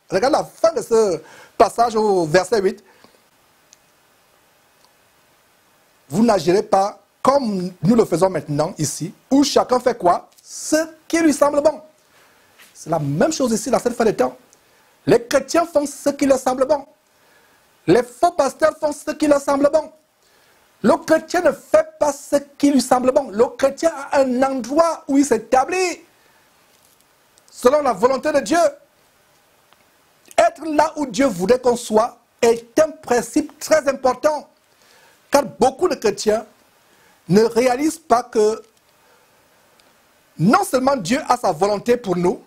Regarde la fin de ce passage au verset 8. Vous n'agirez pas comme nous le faisons maintenant ici, où chacun fait quoi? Ce qui lui semble bon. C'est la même chose ici dans cette fin de temps. Les chrétiens font ce qui leur semble bon. Les faux pasteurs font ce qui leur semble bon. Le chrétien ne fait pas ce qui lui semble bon. Le chrétien a un endroit où il s'établit selon la volonté de Dieu. Être là où Dieu voudrait qu'on soit est un principe très important. Car beaucoup de chrétiens ne réalisent pas que non seulement Dieu a sa volonté pour nous,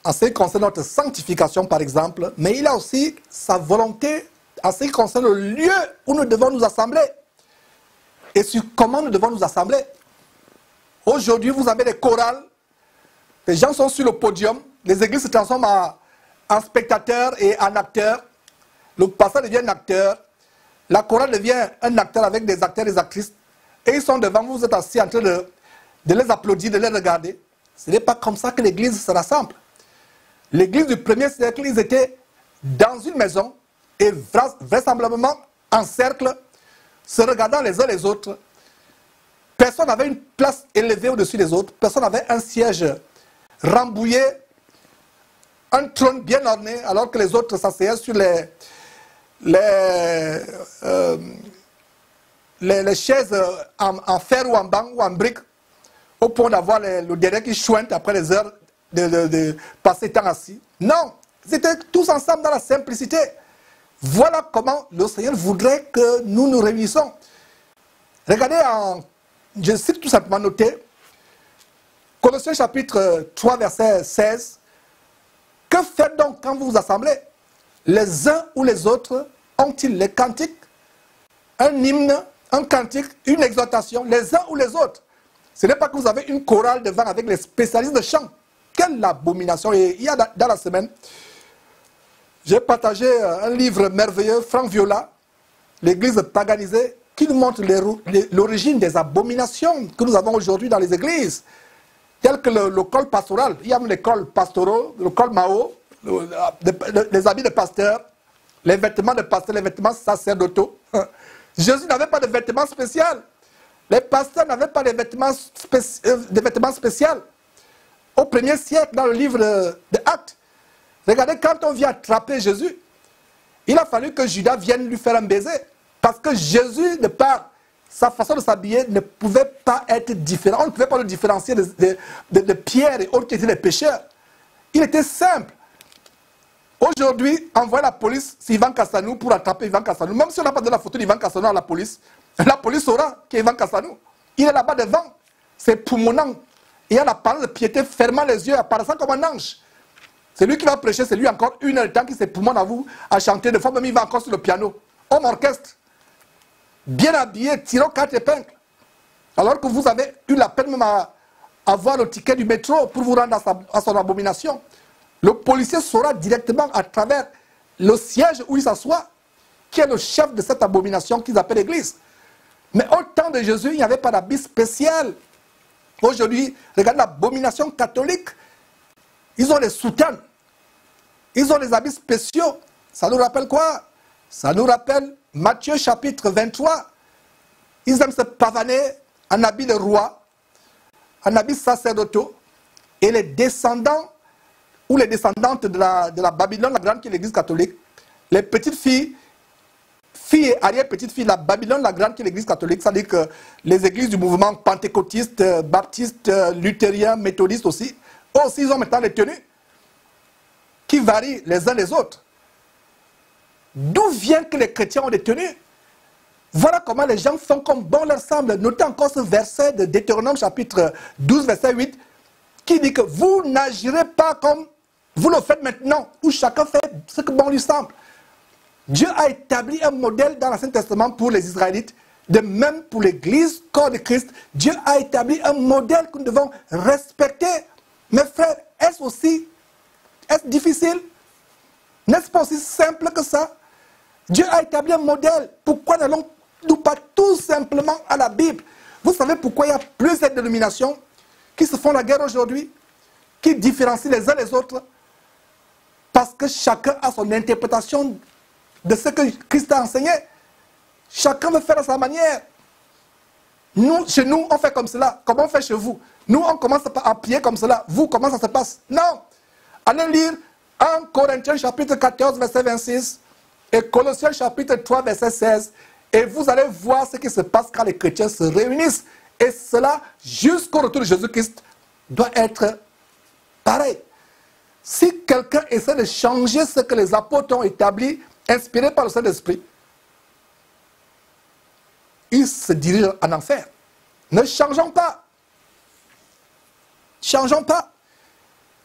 en ce qui concerne notre sanctification par exemple, mais il a aussi sa volonté en ce qui concerne le lieu où nous devons nous assembler. Et sur comment nous devons nous assembler. Aujourd'hui, vous avez des chorales, les gens sont sur le podium, les églises se transforment en spectateurs et en acteurs. Le pasteur devient un acteur, la chorale devient un acteur avec des acteurs et des actrices. Et ils sont devant vous, vous êtes assis en train de les applaudir, de les regarder. Ce n'est pas comme ça que l'église se rassemble. L'église du premier siècle, ils étaient dans une maison et vraisemblablement en cercle, se regardant les uns les autres. Personne n'avait une place élevée au-dessus des autres. Personne n'avait un siège rambouillé, un trône bien orné, alors que les autres s'asseyaient sur les chaises en fer ou en banc ou en brique, au point d'avoir le dernier qui chouinte après les heures de passer temps assis. Non, ils étaient tous ensemble dans la simplicité. Voilà comment le Seigneur voudrait que nous nous réunissions. Regardez, je cite tout simplement noté, Colossiens chapitre 3, verset 16. Que faites donc quand vous vous assemblez? Les uns ou les autres ont-ils les cantiques, un hymne, un cantique, une exhortation, les uns ou les autres? Ce n'est pas que vous avez une chorale devant avec les spécialistes de chant. Quelle abomination! Et il y a dans la semaine, j'ai partagé un livre merveilleux, Franck Viola, l'église paganisée, qui nous montre l'origine des abominations que nous avons aujourd'hui dans les églises, telles que le col pastoral. Il y a les cols pastoraux, le col Mao, les habits de pasteur, les vêtements de pasteur, les vêtements sacerdotaux. Jésus n'avait pas de vêtements spéciaux. Les pasteurs n'avaient pas de vêtements spéciaux. Au premier siècle, dans le livre des Actes, regardez, quand on vient attraper Jésus, il a fallu que Judas vienne lui faire un baiser. Parce que Jésus, de par sa façon de s'habiller, ne pouvait pas être différent. On ne pouvait pas le différencier de Pierre et autres qui étaient des pécheurs. Il était simple. Aujourd'hui, envoyer la police sur Ivan Kassanou pour attraper Ivan Kassanou. Même si on n'a pas donné la photo d'Ivan Kassanou à la police saura qu'il est Ivan Kassanou. Il est là-bas devant. C'est poumonant. Il y a la parole de piété, fermant les yeux, apparaissant comme un ange. C'est lui qui va prêcher, c'est lui encore une heure de temps qui s'époumonne à vous, à chanter. Des fois même il va encore sur le piano. Homme orchestre. Bien habillé, tirant 4 épingles. Alors que vous avez eu la peine même à avoir le ticket du métro pour vous rendre à son abomination. Le policier saura directement à travers le siège où il s'assoit qui est le chef de cette abomination qu'ils appellent l'église. Mais au temps de Jésus, il n'y avait pas d'habit spécial. Aujourd'hui, regardez l'abomination catholique. Ils ont les soutanes. Ils ont les habits spéciaux. Ça nous rappelle quoi? Ça nous rappelle Matthieu chapitre 23. Ils aiment se pavaner en habit de roi, en habit sacerdotaux. Et les descendants ou les descendantes de la Babylone, la grande qui est l'église catholique, les petites filles et arrière-petites-filles de la Babylone, la grande qui est l'église catholique, c'est-à-dire que les églises du mouvement pentecôtiste, baptiste, luthérien, méthodiste aussi, eux aussi ils ont maintenant les tenues qui varient les uns les autres. D'où vient que les chrétiens ont des tenues? Voilà comment les gens font comme bon leur semble. Notez encore ce verset de Deutéronome chapitre 12, verset 8, qui dit que vous n'agirez pas comme vous le faites maintenant, où chacun fait ce que bon lui semble. Dieu a établi un modèle dans l'Ancien Testament pour les Israélites, de même pour l'Église, corps de Christ. Dieu a établi un modèle que nous devons respecter. Mes frères, est-ce difficile? N'est-ce pas aussi simple que ça? Dieu a établi un modèle. Pourquoi n'allons-nous pas tout simplement à la Bible? Vous savez pourquoi il y a plusieurs dénominations qui se font la guerre aujourd'hui, qui différencient les uns les autres? Parce que chacun a son interprétation de ce que Christ a enseigné. Chacun veut faire à sa manière. Nous, chez nous, on fait comme cela. Comment on fait chez vous? Nous, on commence à prier comme cela. Vous, comment ça se passe? Non. Allez lire 1 Corinthiens chapitre 14, verset 26 et Colossiens chapitre 3, verset 16. Et vous allez voir ce qui se passe quand les chrétiens se réunissent. Et cela, jusqu'au retour de Jésus-Christ, doit être pareil. Si quelqu'un essaie de changer ce que les apôtres ont établi, inspirés par le Saint-Esprit, il se dirige en enfer. Ne changeons pas. Changeons pas.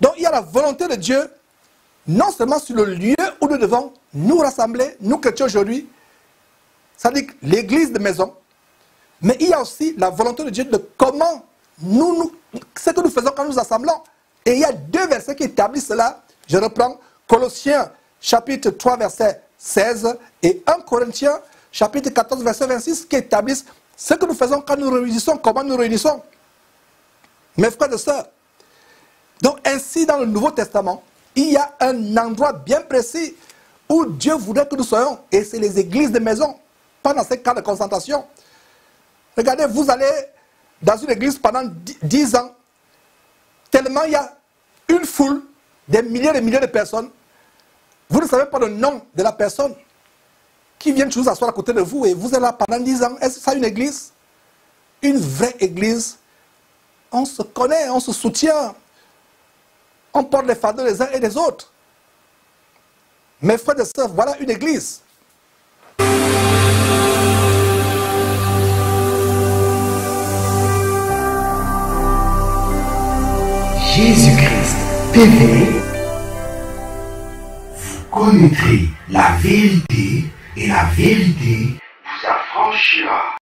Donc il y a la volonté de Dieu, non seulement sur le lieu où nous devons nous rassembler, nous chrétiens aujourd'hui, c'est-à-dire l'église de maison, mais il y a aussi la volonté de Dieu de comment ce que nous faisons quand nous nous assemblons. Et il y a deux versets qui établissent cela. Je reprends Colossiens chapitre 3 verset 16 et 1 Corinthiens chapitre 14 verset 26 qui établissent ce que nous faisons quand nous réunissons, comment nous réunissons. Mes frères et sœurs, donc ainsi dans le Nouveau Testament, il y a un endroit bien précis où Dieu voudrait que nous soyons, et c'est les églises de maison, pas dans ces cas de concentration. Regardez, vous allez dans une église pendant 10 ans, tellement il y a une foule, des milliers et milliers de personnes, vous ne savez pas le nom de la personne qui vient toujours s'asseoir à côté de vous et vous êtes là pendant 10 ans. Est-ce que ça une église? Une vraie église. On se connaît, on se soutient. On porte les fardeaux les uns et les autres. Mes frères et sœurs, voilà une église. Jésus-Christ TV, vous connaîtrez la vérité et la vérité vous affranchira.